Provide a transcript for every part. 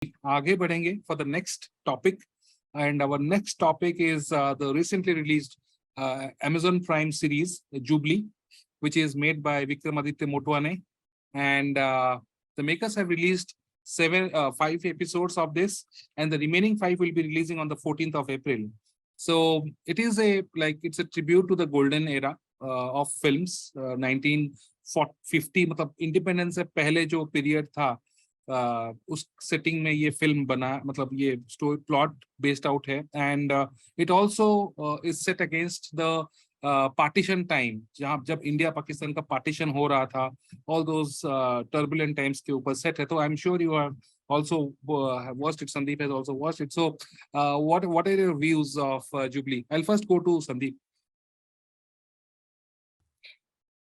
आगे बढ़ेंगे for the next topic, and our next topic is the recently released Amazon Prime series Jubilee, which is made by Vikramaditya Motwane, and the makers have released 5 episodes of this, and the remaining 5 will be releasing on the 14th of April. So it is it's a tribute to the golden era of films, 1950, मतलब independence से पहले जो period था, उस setting में ये film बना, मतलब ये स्टोरी प्लॉट बेस्ड आउट है, and it also is set against the partition time, जहां जब इंडिया पाकिस्तान का पार्टीशन हो रहा था, ऑल दोस टर्बुलेंट टाइम्स के ऊपर सेट है. तो I am sure you have also watched it. Sandeep has also watched it. So what are your views of Jubilee? I'll first go to Sandeep.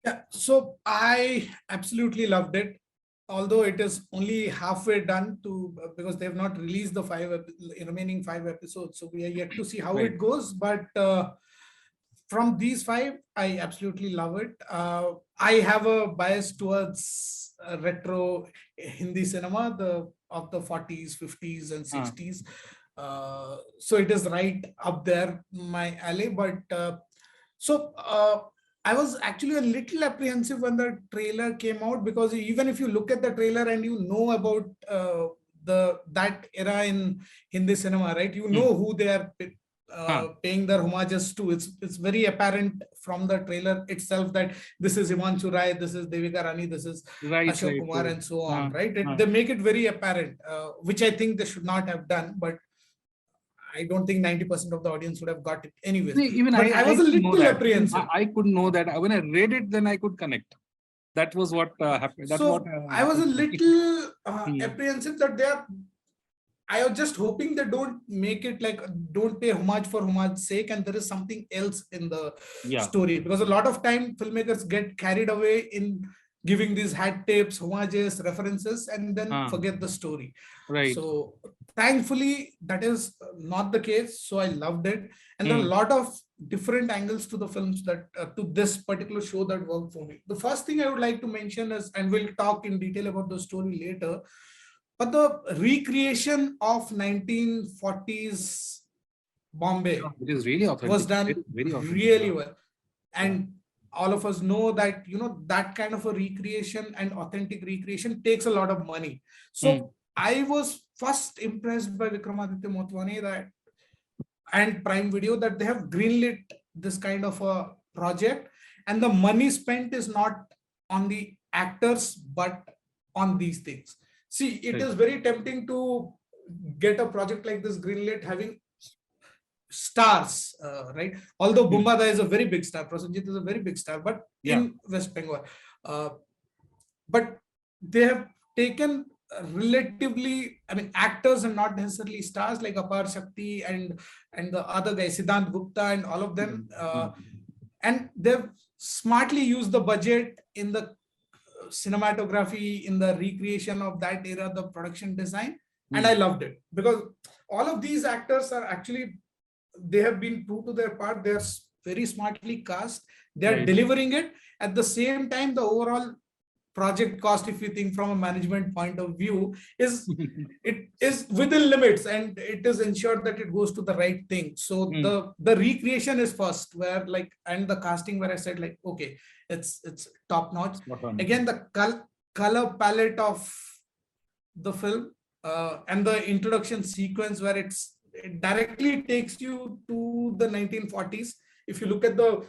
Yeah, so I absolutely loved it, although it is only halfway done because they have not released the remaining 5 episodes, so we are yet to see how it goes. But from these 5, I absolutely love it. I have a bias towards retro Hindi cinema, of the 40s, 50s and 60s. So it is right up there my alley. But I was actually a little apprehensive when the trailer came out, because even if you look at the trailer and you know about that era in Hindi cinema, right? You know who they are paying their homages to. It's very apparent from the trailer itself that this is Himanshu Rai, this is Devika Rani, this is Ashok Kumar, and so on, right? They make it very apparent, which I think they should not have done, but I don't think 90% of the audience would have got it anyways. Even I was a little apprehensive. I could know that. When I read it, then I could connect. That was what happened. That's so what I was a little apprehensive that I was just hoping they don't make it like, don't pay homage for homage's sake, and there is something else in the story. Because a lot of time filmmakers get carried away in giving these hat tips, homages, references, and then forget the story. Right. So thankfully, that is not the case. So I loved it. And there are a lot of different angles to the films that to this particular show that worked for me. The first thing I would like to mention is, and we'll talk in detail about the story later, but the recreation of 1940s Bombay it is really authentic. was done very really well. And all of us know that, that kind of a recreation and authentic recreation takes a lot of money. So I was first impressed by Vikramaditya Motwane and Prime Video that they have greenlit this kind of a project, and the money spent is not on the actors but on these things. See, it is very tempting to get a project like this greenlit having stars, right? Although Bumbada is a very big star, Prasenjit is a very big star, but in West Bengal. But they have taken relatively, actors and not necessarily stars like Apar Shakti and the other guy, Siddhant Gupta and all of them. And they've smartly used the budget in the cinematography, in the recreation of that era, the production design. And I loved it, because all of these actors are actually, they have been true to their part. They're very smartly cast. They're delivering it. At the same time, the overall project cost, if you think from a management point of view, is it is within limits, and it is ensured that it goes to the right thing. So the recreation is first, where and the casting, where I said okay, it's top notch. Again, the color palette of the film and the introduction sequence, where it directly takes you to the 1940s. If you look at the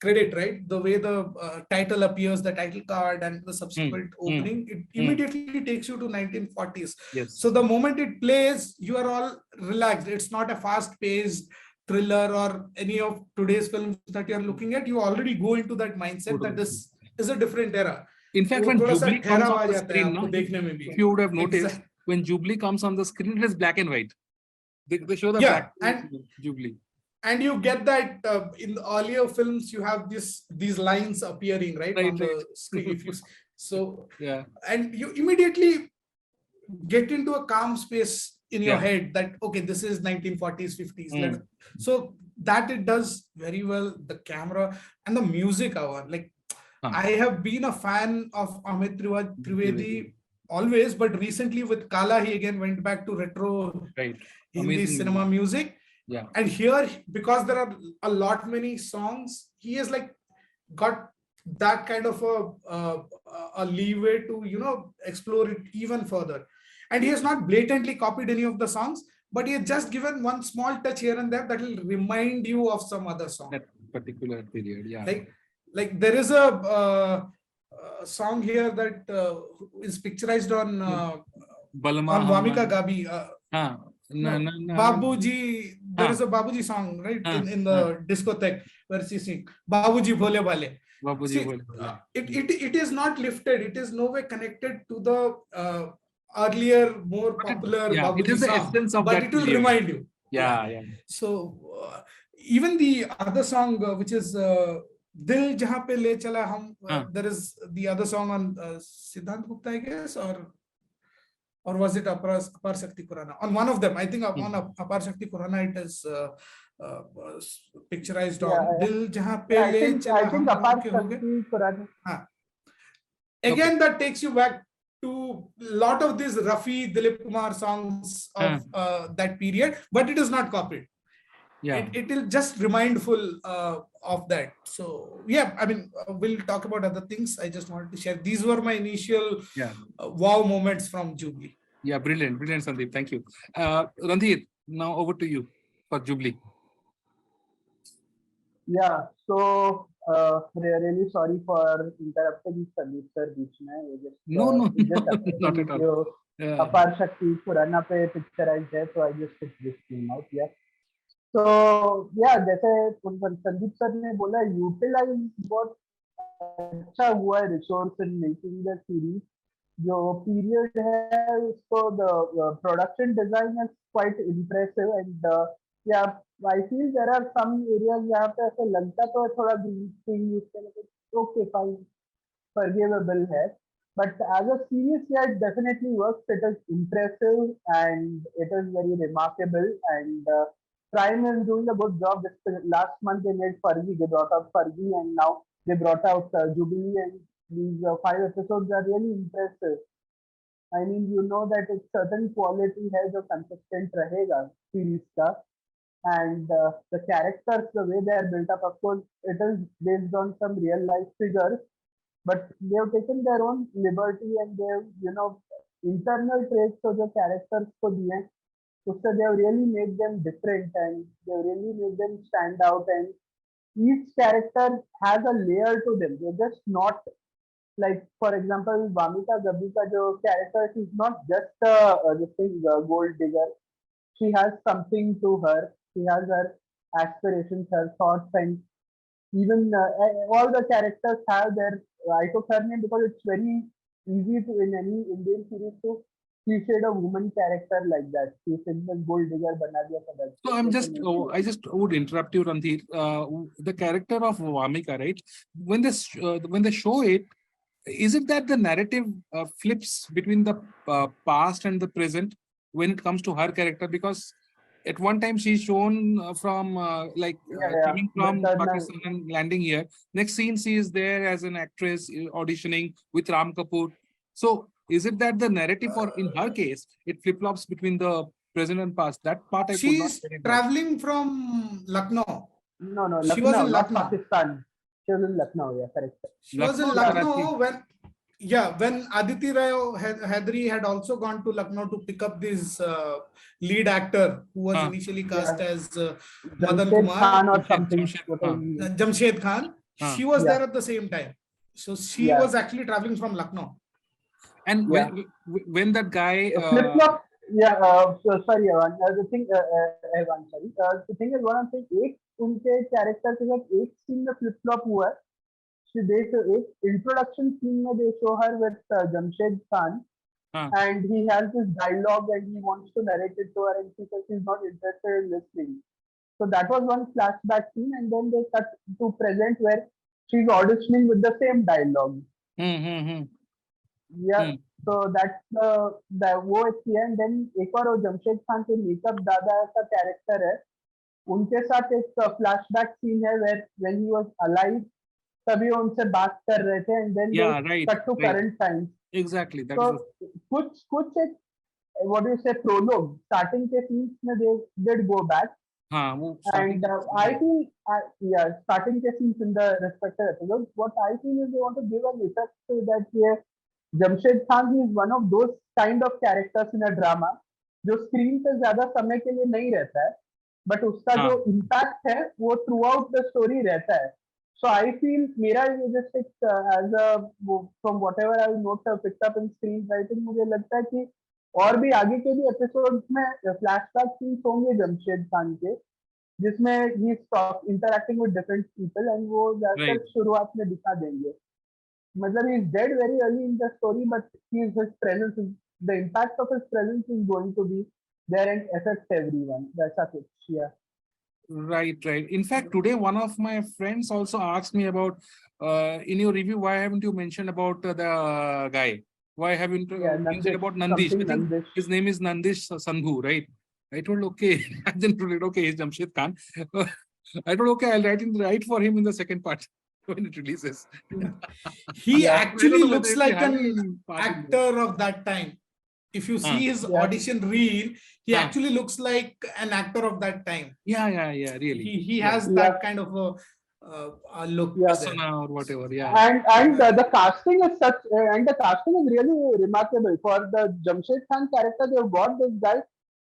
credit, right, the way the title appears, the title card and the subsequent opening, it immediately takes you to 1940s. So the moment it plays, you are all relaxed. It's not a fast-paced thriller or any of today's films that you're looking at. You already go into that mindset that this is a different era. In fact, when Jubilee comes on the screen, if you would have noticed, when Jubilee comes on the screen, it is black and white. They show the black and Jubilee. And you get that in the earlier films, you have these lines appearing on the screen. And you immediately get into a calm space in your head that, okay, this is 1940s, 50s. So that it does very well. The camera and the music, I have been a fan of Amit Trivedi always, but recently with Kala, he again went back to retro Right. Hindi Amazing cinema music. Yeah. And here, because there are a lot many songs, he has like got that kind of a leeway to, you know, explore it even further. And he has not blatantly copied any of the songs, but he has just given one small touch here and there that will remind you of some other song. That particular period. Yeah. Like there is a song here that is picturized on Vamika Gabi. Babuji, there is a Babuji song, right? In the discotheque where she sings Babuji Bhole Bhale. See, it is not lifted. It is no way connected to the earlier, more popular Babuji it is the song, essence of but that it will period. remind you. Yeah. So even the other song, which is Dil Jahan Pe Le Chala Hum, there is the other song on Siddhant Gupta, I guess, or was it Apar Shakti Purana? On one of them, I think on Apar Shakti Purana, it is picturized on Dil Jahan Pe Le Chala Hum. Apar Shakti Purana. Again, that takes you back to a lot of these Rafi, Dilip Kumar songs of that period, but it is not copied. Yeah, it will just remindful of that. So yeah, I mean, we'll talk about other things. I just wanted to share. These were my initial wow moments from Jubilee. Yeah, brilliant, Sandeep. Thank you. Ranjit, now over to you for Jubilee. Yeah, so really sorry for interrupting Sandeep sir. No, not at all. Apar Shakti Purana pe picturized hai, so I just picked this thing out. Yeah. So yeah, जैसे Sandeep sir ने बोला, utilise बहुत अच्छा हुआ है resource in making the series. जो period है उसको the production design is quite impressive and yeah I feel there are some areas जहाँ पे ऐसा लगता तो थोड़ा ग्रीन स्क्रीन यूज करने के ओके फाइन फॉरगिवेबल है, but as a series, yeah, it definitely works. It is impressive and it is very remarkable, and Prime is doing a good job. This last month they made Fergie, they brought out Fergie, and now they brought out Jubilee, and these 5 episodes are really impressive. I mean, you know that it's certain quality है जो consistent रहेगा series का, and the characters, the way they are built up, of course, it is based on some real life figures, but they have taken their own liberty and they have, you know, internal traits of the characters को दिए, so they have really made them different and they have really made them stand out, and each character has a layer to them. They're just not like, for example, Vamika Gabi ka jo character, she's not just a gold digger. She has something to her. She has her aspirations, her thoughts, and even all the characters have their. I took her name because it's very easy to, in any Indian series, to cliche a woman character like that. She's in the gold digger bana diya for that. So I just would interrupt you, Ranjit. The character of Vamika, right? When they show it, is it that the narrative flips between the past and the present when it comes to her character? Because at one time she's shown from coming from Pakistan and landing here. Next scene she is there as an actress auditioning with Ram Kapoor. So is it that the narrative, or in her case, it flip-flops between the present and past? That part I could not. She's traveling from Lucknow. No, she was in Lucknow. Pakistan. She was in Lucknow, yeah, correct. She was in Lucknow when Aditi Rai Hydari had also gone to Lucknow to pick up this lead actor who was initially cast as Madan Kumar. Khan or something. Jamshed Khan. She was there at the same time. So she was actually traveling from Lucknow. And when that guy... Flip-flop, sorry, Evan. The thing is, what I'm saying, एक उनके character के साथ एक scene में flip-flop हुआ है. एक introduction scene में they show her with Jamshed Khan, and he has this dialogue and he wants to narrate it to her, and she says she's not interested in listening. So that was one flashback scene, and then they cut to present where she's auditioning with the same dialogue. So that's the वो एक है, and then एक और वो जमशेद खान के makeup दादा का character है, उनके साथ एक flashback scene है where when he was alive तभी उनसे बात कर रहे थे, and then cut to current times. Exactly. That तो is कुछ एक what do you say prologue starting के scenes में they did go back हाँ वो starting and I feel yeah starting के scenes in the respective episodes what I feel is they want to give an effect to that ये Jamshed Khan is one of those kind of characters in a drama जो screen पे ज्यादा समय के लिए नहीं रहता है बट उसका जो हाँ इम्पैक्ट है वो थ्रू आउट द स्टोरी रहता है सो आई फील मेरा ये जस्ट एक as a from whatever I note picked up in screen writing मुझे लगता है कि और भी आगे के भी एपिसोड्स में फ्लैशबैक सीन्स होंगे जमशेद खान के जिसमें ही interacting with different people and वो right. ज्यादातर शुरुआत में दिखा देंगे मतलब he is dead very early in the story but his presence is the impact of his presence is going to be there and affect everyone that's a good yeah Right, right. In fact, today one of my friends also asked me about in your review, why haven't you mentioned about the guy? Why haven't you yeah mentioned Nandish about Nandish? something I think Nandish his name is Nandish Sandhu, right? I told okay. I then told it, okay, he's Jamshed Khan. I told okay, I'll write for him in the second part when it releases. He Yeah. I don't actually know whether looks it will like have an any part in that. actor of that time. If you see his Yeah. audition reel, he Huh. actually looks like an actor of that time. Yeah, really. He Yeah. has Yeah. that kind of a look. Yeah. there. Persona or whatever, yeah. and the casting is such and the casting is really remarkable for the Jamshed Khan character they've got this guy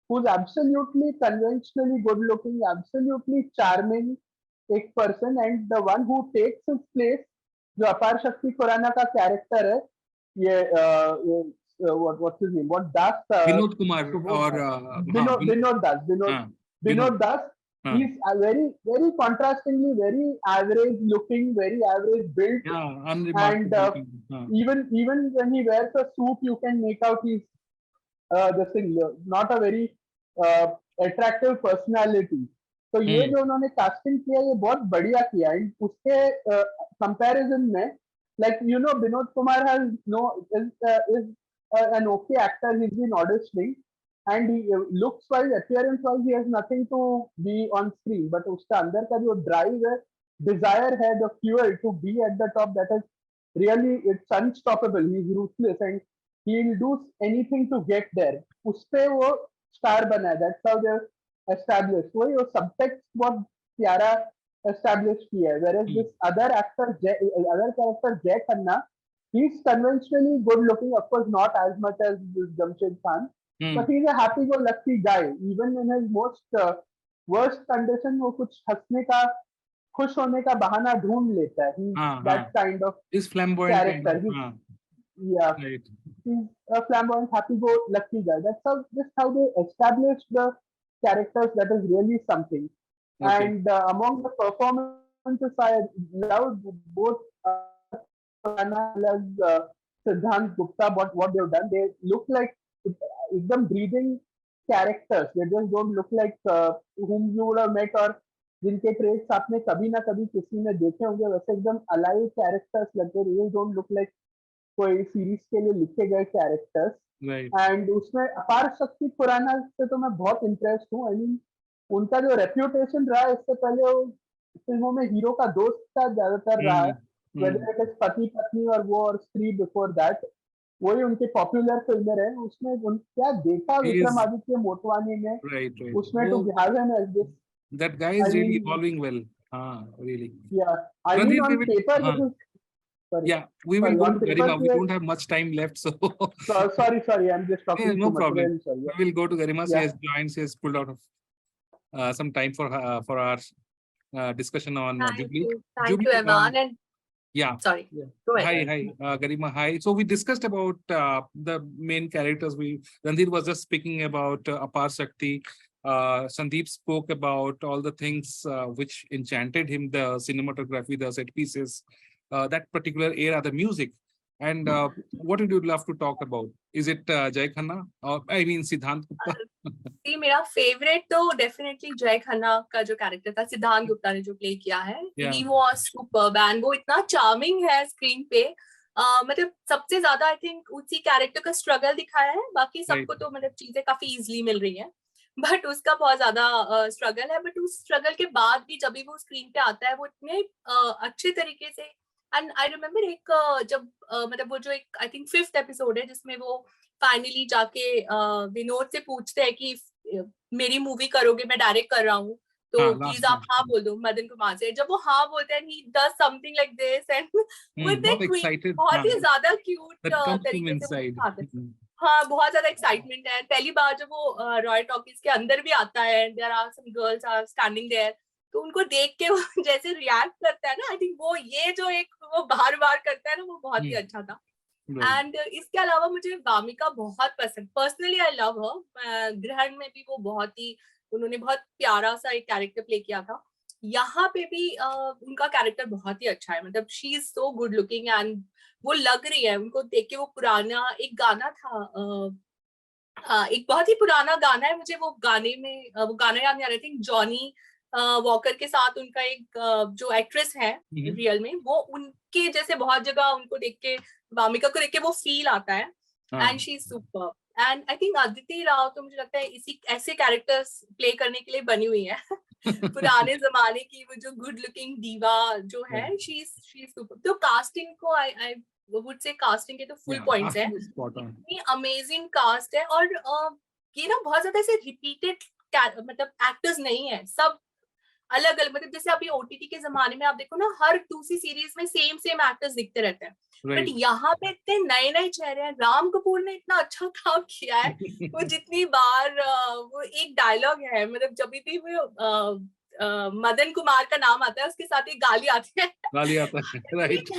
who's absolutely conventionally good looking absolutely charming एक person and the one who takes his place जो अपार शक्ति खुराना का character है ये what's his name what Das Vinod Kumar or Vinod Das Vinod. Vinod Das he's a very very contrastingly very average looking very average built Yeah, and unremarkable. even when he wears a suit you can make out he's the thing not a very attractive personality तो ये जो उन्होंने casting किया ये बहुत बढ़िया किया and उसके कंपैरिजन में like you know Vinod Kumar has no is an okay actor he's been auditioning and he looks wise appearance wise he has nothing to be on screen but उसका अंदर का जो drive है desire है the fuel to be at the top that is really it's unstoppable he's ruthless and he'll do anything to get there उसपे वो star बना है that's how they're established वही वो subtext बहुत प्यारा established किया है whereas this other character Jay Khanna he's conventionally good looking of course not as much as this Jamshed Khan but he's a happy go lucky guy even in his most worst condition वो कुछ हंसने का खुश होने का बहाना ढूंढ लेता है he's that kind of is flamboyant character kind of, yeah right. he's a flamboyant happy go lucky guy that's how they established the characters that is really something and among the performances I loved both as Siddhant Gupta what they've done they look like एकदम breathing characters they just don't look like whom you would have met or जिनके trades आपने कभी ना कभी किसी में देखे होंगे वैसे एकदम अलाइव कैरेक्टर्स लगते रियल डोंट लुक लाइक कोई सीरीज के लिए लिखे गए कैरेक्टर्स एंड उसमें अपार शक्ति खुराना से तो मैं बहुत इंटरेस्ट हूँ आई मीन उनका जो रेप्यूटेशन रहा है इससे पहले वो फिल्मों में हीरो का दोस्त का ज्यादातर रहा है whether it is पति पत्नी और वो और स्त्री बिफोर दैट वही उनके पॉपुलर फिल्में रहे उसमें क्या देखा विक्रमादित्य मोटवानी में उसमें to have him as this that guy is really evolving well really yeah I mean on paper this is sorry yeah we will go to Garima we don't have much time left so sorry I'm just talking no too problem much sorry, we will go to Garima she has joined she has pulled out of some time for our discussion on Jubilee. Thank you Evan and yeah sorry go ahead hi Garima hi so we discussed about the main characters Ranjit was just speaking about Apar Shakti Sandeep spoke about all the things which enchanted him the cinematography the set pieces that particular era the music and what would you love to talk about is it Jay Khanna or I mean Siddhant Gupta see मेरा favorite तो definitely Jay Khanna का जो character था सिद्धांत गुप्ता ने जो play किया है he was superb and वो इतना charming है screen पे मतलब सबसे ज्यादा I think उसी character का struggle दिखाया है बाकी सबको तो मतलब चीजें काफी easily मिल रही हैं बट उसका बहुत ज्यादा स्ट्रगल है बट उस स्ट्रगल के बाद भी जब भी वो स्क्रीन पे आता है वो इतने अच्छे तरीके से एंड आई रिमेम्बर एक जब मतलब वो जो एक आई थिंक 5th एपिसोड है जिसमें वो फाइनली जाके विनोद से पूछते हैं कि मेरी मूवी करोगे, मैं डायरेक्ट कर रहा हूँ, तो प्लीज आप हाँ बोल दो मदन कुमार से। जब वो हाँ बोलते हैं, he does something like this and with the queen, बहुत ही ज्यादा क्यूट तरीके से वो दिखाते हैं। हाँ, बहुत ज्यादा एक्साइटमेंट है। पहली बार जब वो रॉयल टॉकीज के अंदर भी आता है, there are some girls are standing there, तो उनको देख के वो जैसे रिएक्ट करता है ना, आई थिंक वो ये जो एक वो बार बार करता है ना, वो बहुत ही अच्छा था। एंड इसके अलावा मुझे वामिका बहुत पसंद, पर्सनली आई लव हर। ग्रहण में भी वो बहुत ही, उन्होंने बहुत प्यारा सा एक कैरेक्टर प्ले किया था। यहाँ पे भी उनका कैरेक्टर बहुत ही अच्छा है, मतलब she is so good looking and वो लग रही है, उनको देख के वो पुराना एक गाना था, एक बहुत ही पुराना गाना है, मुझे वो गाने में वो गाना याद नहीं आ रहा, थिंक जॉनी वॉकर के साथ उनका एक जो एक्ट्रेस है रियल में, वो उनके जैसे बहुत जगह उनको देख के, वामिका को देख के वो फील आता है। And she is super. And I think Aditi Rao तो मुझे लगता है इसी ऐसे कैरेक्टर्स प्ले करने के लिए बनी हुई है। पुराने जमाने की वो जो गुड लुकिंग दीवा जो है, शी इज सुपर। तो कास्टिंग को आई वुड से कास्टिंग के तो फुल पॉइंट्स है, इतनी अमेजिंग कास्ट है। और ये ना बहुत ज्यादा ऐसे रिपीटेड मतलब एक्टर्स नहीं है, सब अलग अलग, मतलब जैसे अभी ओटीटी के जमाने में आप देखो ना, हर दूसरी सीरीज में सेम एक्टर्स दिखते रहते हैं, बट यहाँ पे इतने नए नए चेहरे हैं। राम कपूर ने इतना अच्छा काम किया है। वो जितनी बार वो एक डायलॉग है, मतलब जब भी वो मदन कुमार का नाम आता है उसके साथ एक गाली आती है, राइट,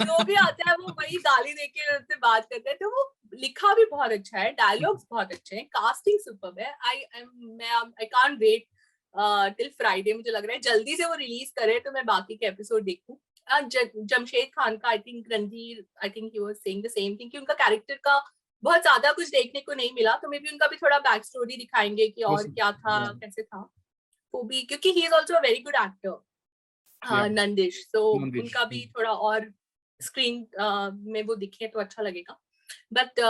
जो भी आता है वो वही गाली देके उससे बात करते हैं। तो वो लिखा भी बहुत अच्छा है, डायलॉग्स बहुत अच्छे हैं, कास्टिंग सुपर्ब है। I can't wait till Friday, मुझे लग रहा है जल्दी से वो रिलीज करे तो मैं बाकी के एपिसोड देखूं। जमशेद खान का I think Randhir, I think he was saying the same thing कि उनका कैरेक्टर का बहुत ज्यादा कुछ देखने को नहीं मिला, तो मे बी उनका भी थोड़ा बैक स्टोरी दिखाएंगे कि और क्या था, कैसे था वो भी, क्योंकि he is also a very good actor Nandish, तो उनका भी थोड़ा और स्क्रीन में वो दिखे तो अच्छा लगेगा। बट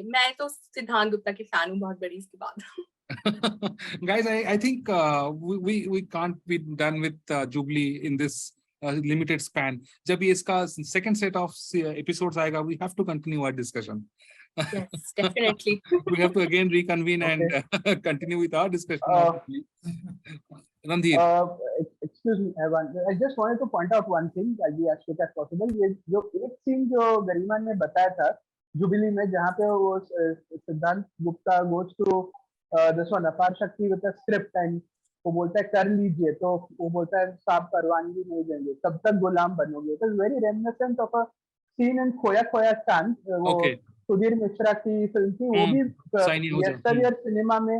मैं तो सिद्धांत गुप्ता की फैन हूँ बहुत बड़ी इसके बाद। Guys, I think we can't be done with Jubilee in this limited span. जब ये इसका second set of episodes आएगा, we have to continue our discussion. Yes, definitely. We have to again reconvene and continue with our discussion. Ranjit. Excuse me, I just wanted to point out one thing. I'll be as quick as possible. ये जो एक scene जो गरिमा ने बताया था jubilee में, जहाँ पे वो सिद्धांत Gupta goes to this one अपार शक्ति with a script and वो बोलता है कर लीजिए, तो वो बोलता है साहब परवानगी नहीं देंगे, तब तक गुलाम बनोगे। It is very reminiscent of a scene in खोया खोया चांद, वो सुधीर मिश्रा की फिल्म थी, वो भी यस्टरईयर सिनेमा में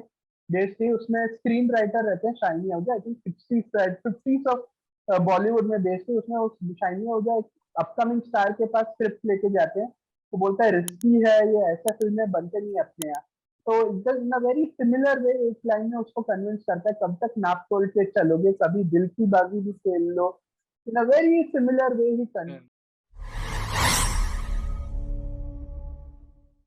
बेस्ड थी। उसमें स्क्रीन राइटर रहते हैं shiny Ahuja, I think 50s of Bollywood में बेस्ड थी। उसमें उस शाइनी आहूजा एक अपकमिंग स्टार के पास स्क्रिप्ट लेके जाते हैं, वो बोलता है रिस्की है ये, ऐसा फिल्में बनते नहीं अपने यहाँ। तो इन अ वेरी सिमिलर वे एक लाइन में उसको कन्विंस करता है, कब तक नाप तोल के चलोगे, कभी दिल की बाजी भी खेल लो। इन a very similar way he